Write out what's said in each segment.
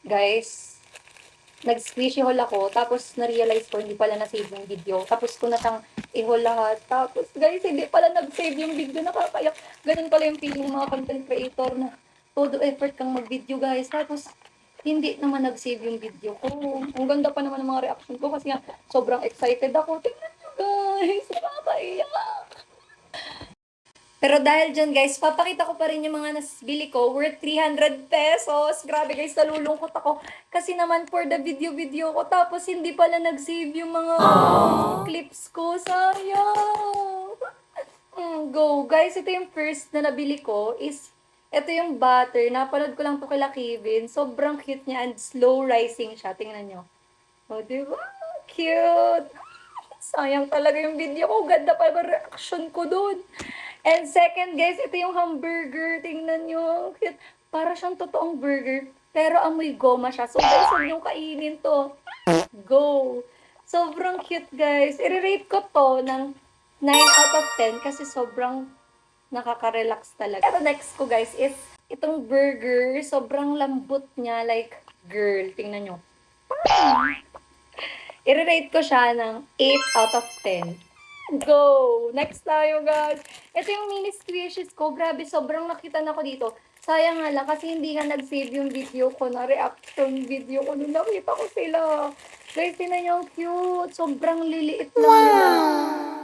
Guys, nag-squishy haul ako, tapos na-realize ko hindi pala na-save yung video. Tapos ko na siyang i-haul lahat. Tapos guys, hindi pala nag-save yung video. Nakakayak. Ganun pala yung feeling ng mga content creator na todo effort kang mag-video guys. Tapos hindi naman nag-save yung video ko. Ang ganda pa naman ng mga reaction ko kasi nga sobrang excited ako. Tingnan nyo guys, nakakaiyak. Pero dahil dyan guys, papakita ko pa rin yung mga nasbili ko worth 300 pesos. Grabe guys, nalulungkot ako. Kasi naman for the video ko, tapos hindi pala nag-save yung mga clips ko. Sayang. Go. Guys, ito yung first na nabili ko is, ito yung butter. Napanood ko lang to kila Kevin. Sobrang cute niya and slow rising siya. Tingnan nyo. O, diba? Cute. Sayang talaga yung video ko. Ganda pa ba reaction ko dun. And second, guys, ito yung hamburger. Tingnan nyo. Cute. Para siyang totoong burger. Pero amoy goma siya. So, guys, huwag niyong kainin to. Go. Sobrang cute, guys. I-rate ko to ng 9 out of 10 kasi sobrang nakaka-relax talaga. Pero next ko, guys, is itong burger. Sobrang lambot niya. Like, girl. Tingnan nyo. I-rate ko siya ng 8 out of 10. Go! Next tayo, guys. Ito yung mini squishes ko. Grabe, sobrang nakita na ko dito. Sayang nga lang kasi hindi nga nag-save yung video ko na reaction video ko nung nakita ko sila. Guys, tinan nyo, ang cute. Sobrang liliit lang nila.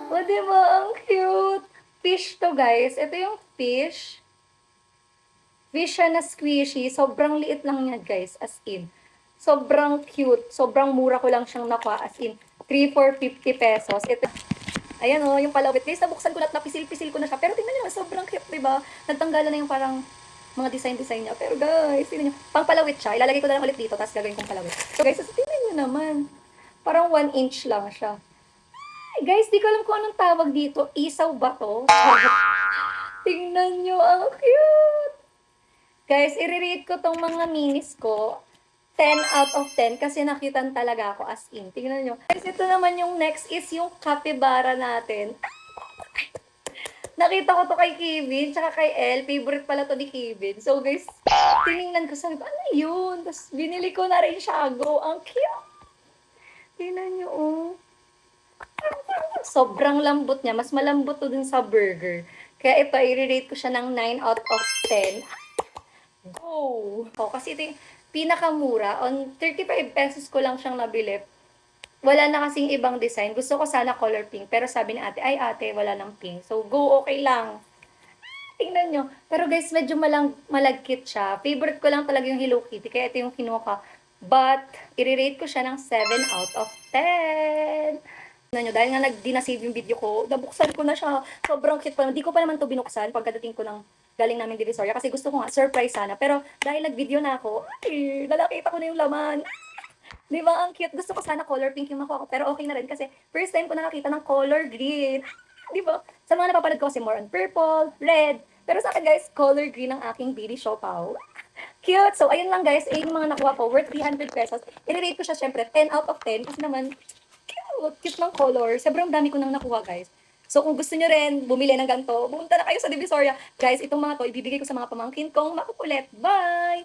O, diba? Ang cute. Fish to, guys. Ito yung fish. Fish siya na squishy. Sobrang liit lang niya, guys. As in. Sobrang cute. Sobrang mura ko lang siyang nakuha. As in, 3 for 50 pesos. Ito. Ayan o, yung palawit. Guys, nabuksan ko na at napisil-pisil ko na siya. Pero tingnan nyo naman, sobrang cute, diba? Nagtanggalan na yung parang mga design niya. Pero guys, tingnan nyo. Pang palawit siya. Ilalagay ko na lang ulit dito, tapos gagawin kong palawit. So guys, tingnan nyo naman. Parang 1 inch lang siya. Ay, guys, di ko alam kung anong tawag dito. Isaw ba to? Tingnan nyo, ang cute. Guys, i-rate ko tong mga minis ko 10 out of 10 kasi nakitan talaga ako as in. Tingnan nyo. Guys, ito naman yung next is yung capybara natin. Nakita ko to kay Kevin, tsaka kay Elle. Favorite pala to ni Kevin. So guys, tinignan ko, sabi ko, ano yun? Tapos binili ko na rin siya. Go, ang cute. Tingnan nyo, oh. Sobrang lambot niya. Mas malambot to dun sa burger. Kaya ito, i-rate ko siya ng 9 out of 10. Go! Oh, kasi ito yung pinakamura. On 35 pesos ko lang siyang nabili. Wala na kasing ibang design. Gusto ko sana color pink. Pero sabi ni ate, ay ate, wala nang pink. So, go, okay lang. Tingnan nyo. Pero guys, medyo malagkit siya. Favorite ko lang talaga yung Hello Kitty. Kaya ito yung kinuha ko. But, i-rate ko siya ng 7 out of 10. Tingnan nyo, dahil nga di-na-save yung video ko, nabuksan ko na siya. Sobrang cute pa. Hindi ko pa naman to binuksan pagkadating ko ng galing namin Divisoria kasi gusto ko nga surprise sana. Pero dahil nag-video na ako, ay, lalakita ko na yung laman. Di ba? Ang cute. Gusto ko sana color pink yung makuha ko. Pero okay na rin kasi first time ko nakakita ng color green. Di ba? Sa mga napapanood ko kasi more on purple, red. Pero sa akin guys, color green ang aking BD Siopaw. Cute. So ayun lang guys. Ayun yung mga nakuha ko. Worth 300 pesos. I-rate ko siya syempre 10 out of 10 kasi naman cute. Cute ng color. Sobrang dami ko nang nakuha guys. So, kung gusto nyo rin bumili ng ganito, pumunta na kayo sa Divisoria. Guys, itong mga to, ibibigay ko sa mga pamangkin kong makukulit. Bye!